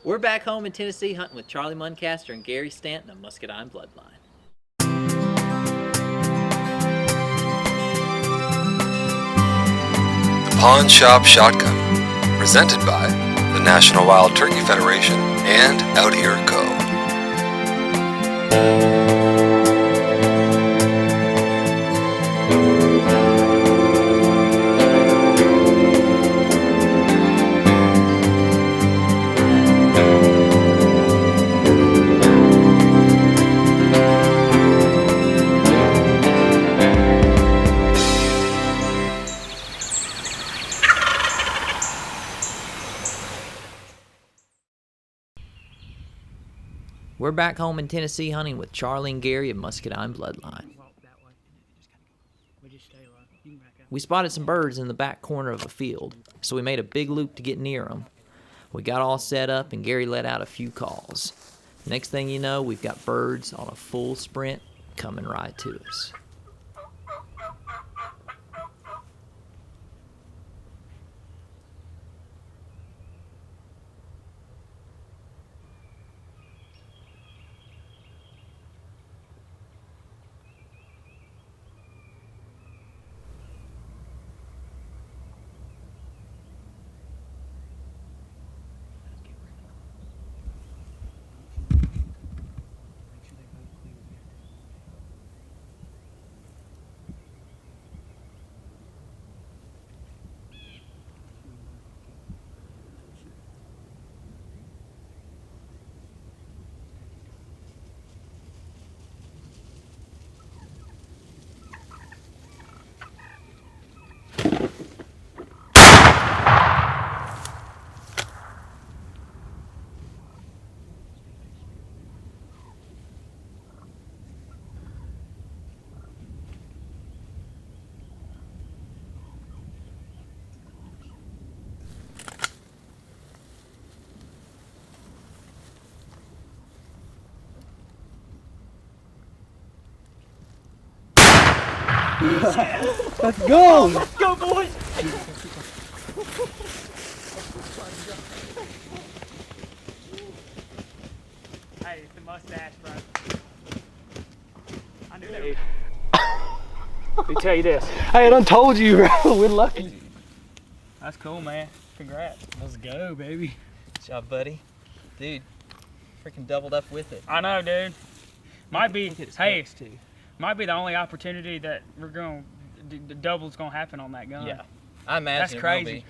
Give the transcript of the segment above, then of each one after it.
We're back home in Tennessee hunting with Charlie Muncaster and Gary Stanton of Muscadine Bloodline. The Pawn Shop Shotgun, presented by the National Wild Turkey Federation and Out Here Co. We're back home in Tennessee hunting with Charlie and Gary of Muscadine Bloodline. We spotted some birds in the back corner of a field, so we made a big loop to get near them. We got all set up and Gary let out a few calls. Next thing you know, we've got birds on a full sprint coming right to us. Let's go! Let's go, boys! Hey, it's the mustache, bro. I knew that. Let me tell you this. Hey, I done told you, bro. We're lucky. That's cool, man. Congrats. Let's go, baby. Good job, buddy. Dude, freaking doubled up with it. I know, dude. Might be, hey, might be the only opportunity that we're going to, the double's going to happen on that gun. Yeah, I imagine That's crazy. it will be.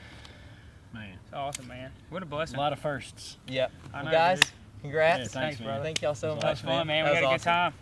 Man, It's awesome, man. What a blessing. a lot of firsts. Yep. I Well, know, guys, dude. congrats. Yeah, thanks, man. Thank y'all so much, That was fun, man. We That had a was good time.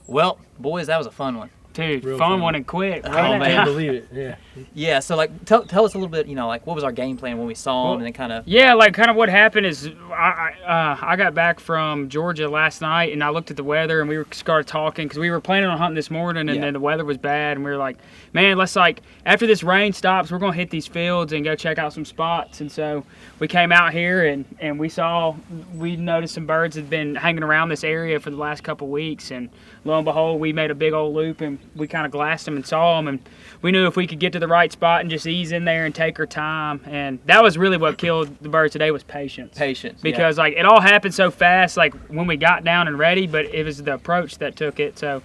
Well, boys, that was a fun one. Dude, Real fun fun. one and quick. Oh, Right? man. Can't believe it. Yeah. Yeah, so like, tell us a little bit. Like, what was our game plan when we saw them, and then kind of. Yeah, like kind of what happened is I got back from Georgia last night and I looked at the weather and we started talking because we were planning on hunting this morning and Yeah. then the weather was bad and we were like, man, let's like after this rain stops, we're gonna hit these fields and go check out some spots. And so we came out here and we noticed some birds had been hanging around this area for the last couple weeks, and lo and behold, we made a big old loop and we kind of glassed them and saw them, and we knew if we could get to the right spot and just ease in there and take our time. And that was really what killed the birds today was patience. Patience. Because like it all happened so fast, like when we got down and ready, but it was the approach that took it. So,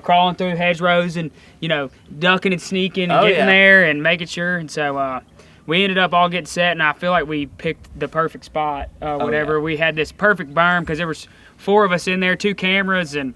crawling through hedgerows and, ducking and sneaking and getting there and making sure. And so we ended up all getting set, and I feel like we picked the perfect spot. We had this perfect berm because there was 4 of us in there, 2 cameras, and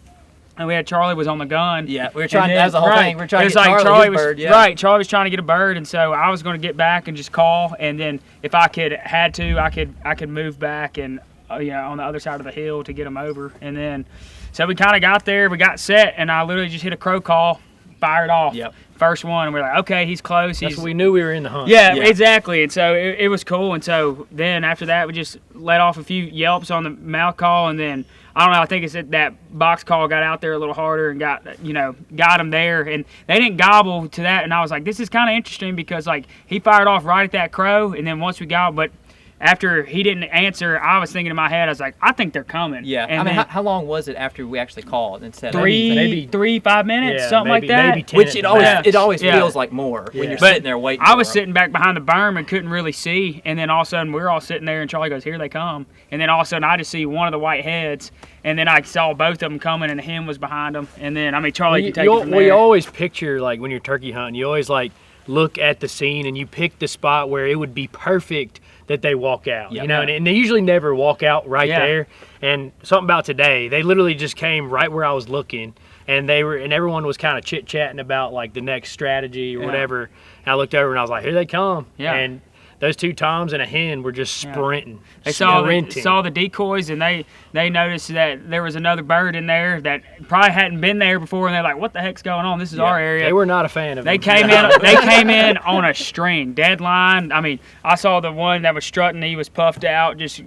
we had Charlie was on the gun. Yeah, we were trying. That was the whole thing. We were trying to get Charlie his bird. Yeah. Right, Charlie was trying to get a bird, and so I was going to get back and just call, and then if I had to, I could move back and on the other side of the hill to get him over, and then so we kind of got there, we got set, and I literally just hit a crow call, fired off. Yep. First one, and we're like, okay, he's close. That's when we knew we were in the hunt. Yeah, exactly. And so it was cool. And so then after that, we just let off a few yelps on the mouth call, and then I don't know. I think it's that box call got out there a little harder and got him there, and they didn't gobble to that. And I was like, this is kind of interesting because like he fired off right at that crow, and then once we got, but after he didn't answer, I was thinking in my head, I was like, I think they're coming. Yeah. And I mean, then how long was it after we actually called and said three, 5 minutes, Yeah, something maybe, like that. maybe 10 Which at it the always max. Yeah. feels like more when you're But sitting there waiting. I was for 'em. sitting back behind the berm and couldn't really see, and then all of a sudden we're all sitting there, and Charlie goes, "Here they come!" And then all of a sudden I just see one of the white heads, and then I saw both of them coming, and him was behind them, and then I mean Charlie can take it from there. You always picture, like, when you're turkey hunting, you always like look at the scene and you pick the spot where it would be perfect that they walk out. Yep. You know, and they usually never walk out right Yeah. there. And something about today, they literally just came right where I was looking, and everyone was kind of chit chatting about like the next strategy or Yeah. whatever. And I looked over and I was like, "Here they come!" Yeah. And those two toms and a hen were just sprinting. They saw sprinting. the decoys, and they noticed that there was another bird in there that probably hadn't been there before, and they're like, "What the heck's going on? This is our area." They were not a fan of They them. came in on a string, deadline. I mean, I saw the one that was strutting. He was puffed out, just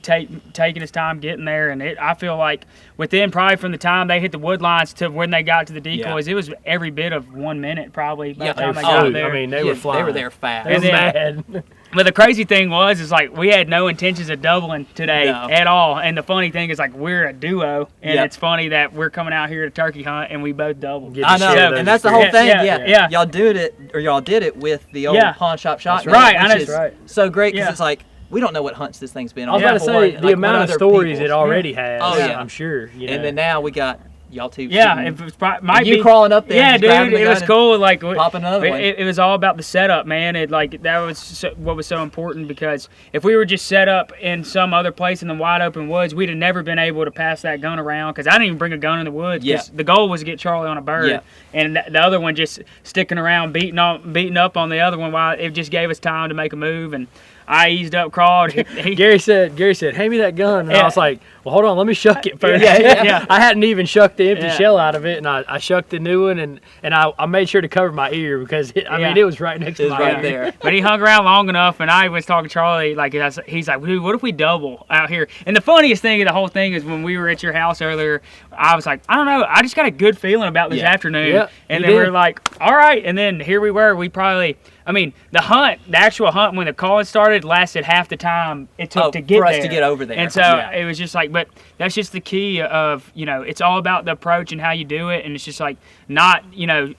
taking his time getting there. And I feel like within probably from the time they hit the wood lines to when they got to the decoys, it was every bit of 1 minute probably by the time they got there. I mean, they were flying. They were there fast. They were And mad. But the crazy thing is like we had no intentions of doubling today at all. And the funny thing is like we're a duo, and it's funny that we're coming out here to turkey hunt and we both doubled. Get I the know, shit out of and those that's the whole experiences. thing. Yeah. Y'all did it with the old pawn shop shotgun, right. which I know. is That's right. so great because Yeah. it's like we don't know what hunts this thing's been I on. was about to before, say, the like, amount what of other stories people's. it already has. Oh, yeah. I'm sure. You know. And then now we got y'all two. Yeah, shooting. if it was, might you be crawling up there. Yeah, and grabbing dude, the it was gun cool. Like and popping another one. it was all about the setup, man. It like that was what was so important because if we were just set up in some other place in the wide open woods, we'd have never been able to pass that gun around. Because I didn't even bring a gun in the woods. Yeah. The goal was to get Charlie on a bird, and the other one just sticking around, beating up on the other one while it just gave us time to make a move. And I eased up, crawled. Gary said, "Hand me that gun," and I was like, "Well, hold on, let me shuck it first." Yeah. I hadn't even shucked the empty Yeah. shell out of it, and I shucked the new one, and I made sure to cover my ear because I mean it was right next to It was my right ear. there. But he hung around long enough, and I was talking to Charlie. Like he's like, "Dude, what if we double out here?" And the funniest thing of the whole thing is when we were at your house earlier, I was like, "I don't know, I just got a good feeling about this afternoon." Yeah, and you then we did. were like, "All right," and then here we were. We probably. I mean, the actual hunt, when the call started, lasted half the time it took to get for us there. to get over there. And so it was just like, but that's just the key of, it's all about the approach and how you do it. And it's just like not,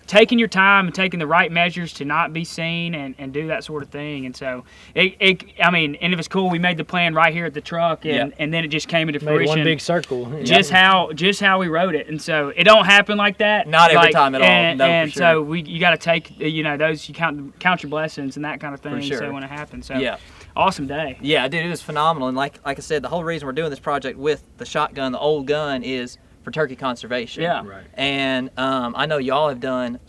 taking your time and taking the right measures to not be seen and do that sort of thing. And so, and it was cool. We made the plan right here at the truck, and then it just came into Made fruition. one big circle. Just how we wrote it, and so it don't happen like that. Not every time at all. And, No, for and sure. so you got to take those, you count your blessings and that kind of thing. sure. So when it happens, so Yeah. awesome day. Yeah, dude, it was phenomenal. And like I said, the whole reason we're doing this project with the shotgun, the old gun, is for turkey conservation. Yeah. Right. And I know y'all have done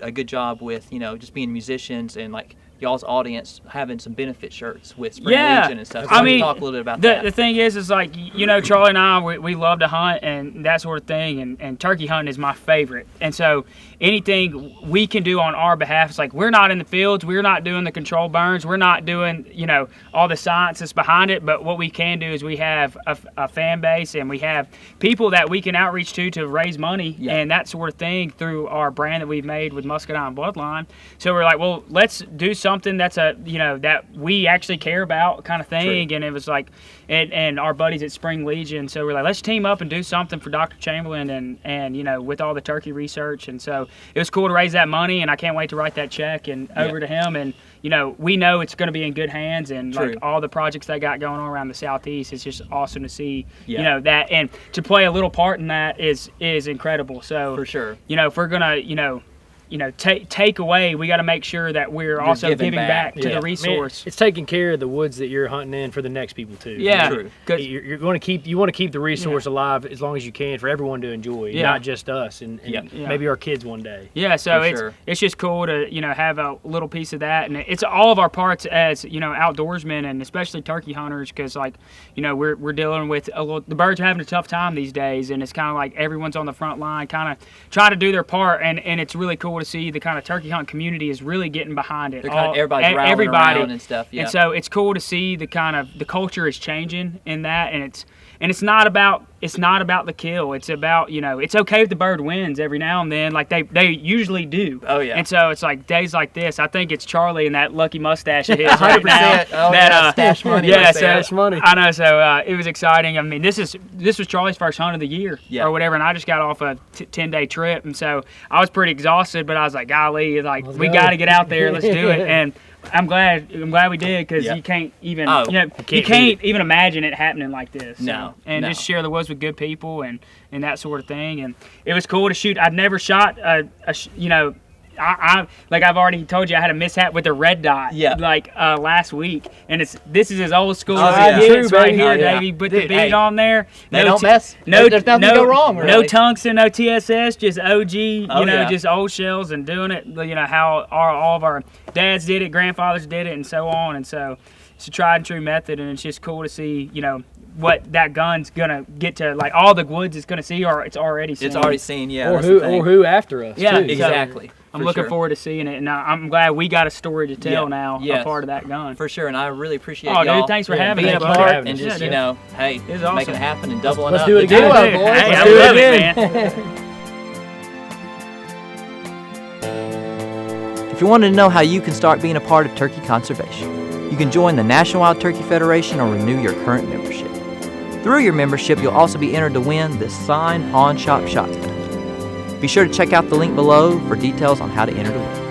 a good job with just being musicians and like y'all's audience having some benefit shirts with Spring Legion and stuff. So I mean, talk a little bit about the that. thing is like, Charlie and I, we love to hunt and that sort of thing, and turkey hunting is my favorite. And so anything we can do on our behalf, it's like we're not in the fields, we're not doing the control burns, we're not doing, all the science that's behind it, but what we can do is we have a fan base and we have people that we can outreach to raise money and that sort of thing through our brand that we've made with Muscadine Bloodline. So we're like, well, let's do something that's that we actually care about kind of thing. True. And it was like, and our buddies at Spring Legion, so we're like, let's team up and do something for Dr. Chamberlain and with all the turkey research. And so it was cool to raise that money, and I can't wait to write that check and over to him. And we know it's going to be in good hands, and like all the projects they got going on around the Southeast, it's just awesome to see that, and to play a little part in that is incredible. So For sure. If we're gonna take away, we got to make sure that we're also giving giving back. back to the resource. It's taking care of the woods that you're hunting in for the next people too. Yeah, True. You're going to keep you want to keep the resource alive as long as you can for everyone to enjoy, not just us and maybe our kids one day. Yeah, so For it's just cool to have a little piece of that, and it's all of our parts as outdoorsmen and especially turkey hunters, because we're dealing with the birds are having a tough time these days, and it's kind of like everyone's on the front line, kind of trying to do their part, and it's really cool to see the kind of turkey hunt community is really getting behind it. Everybody's rallying around and stuff. Yeah. And so it's cool to see the culture is changing in that, and it's not about it's not about the kill. It's about, it's okay if the bird wins every now and then, like they usually do. Oh, yeah. And so it's like days like this. I think it's Charlie and that lucky mustache of his right now. 100%. Oh, yeah, stash money. Yeah, right so there. Stash money. I know. So it was exciting. I mean, this was Charlie's first hunt of the year Yeah. or whatever, and I just got off a 10-day trip, and so I was pretty exhausted. But I was like, golly, like we go. got to get out there. Let's do it. And I'm glad we did, because Yeah. you can't even Oh, you can't even imagine it happening like this. No, and no. just share the woods with good people and that sort of thing. And it was cool to shoot. I'd never shot I like I've already told you, I had a mishap with a red dot last week, and this is as old school Oh, as yeah. it gets True, right baby. here, Oh, yeah. Davey. Put Dude, the bead hey, on there. they don't t- mess. No, There's nothing to go wrong, No really. tungsten, no TSS, just OG. Oh, yeah. Just old shells and doing it. How all of our dads did it, grandfathers did it, and so on. And so it's a tried and true method, and it's just cool to see what that gun's gonna get to, like all the woods it's gonna see, or it's already seen. It's already seen, yeah. or that's the thing. who after us. Yeah, too. Exactly. I'm for looking sure. forward to seeing it, and I'm glad we got a story to tell Yeah. now, Yes. a part of that gun. For sure, and I really appreciate Oh, y'all dude, thanks for having being us, a buddy. part having and us. just, Yeah, hey, It was awesome. making it happen and doubling Let's up. do it the again, deal. Hey, boys. hey, Let's I do it love again. man. If you wanted to know how you can start being a part of turkey conservation, you can join the National Wild Turkey Federation or renew your current membership. Through your membership, you'll also be entered to win this signed pawn shop shotgun. Be sure to check out the link below for details on how to enter to win.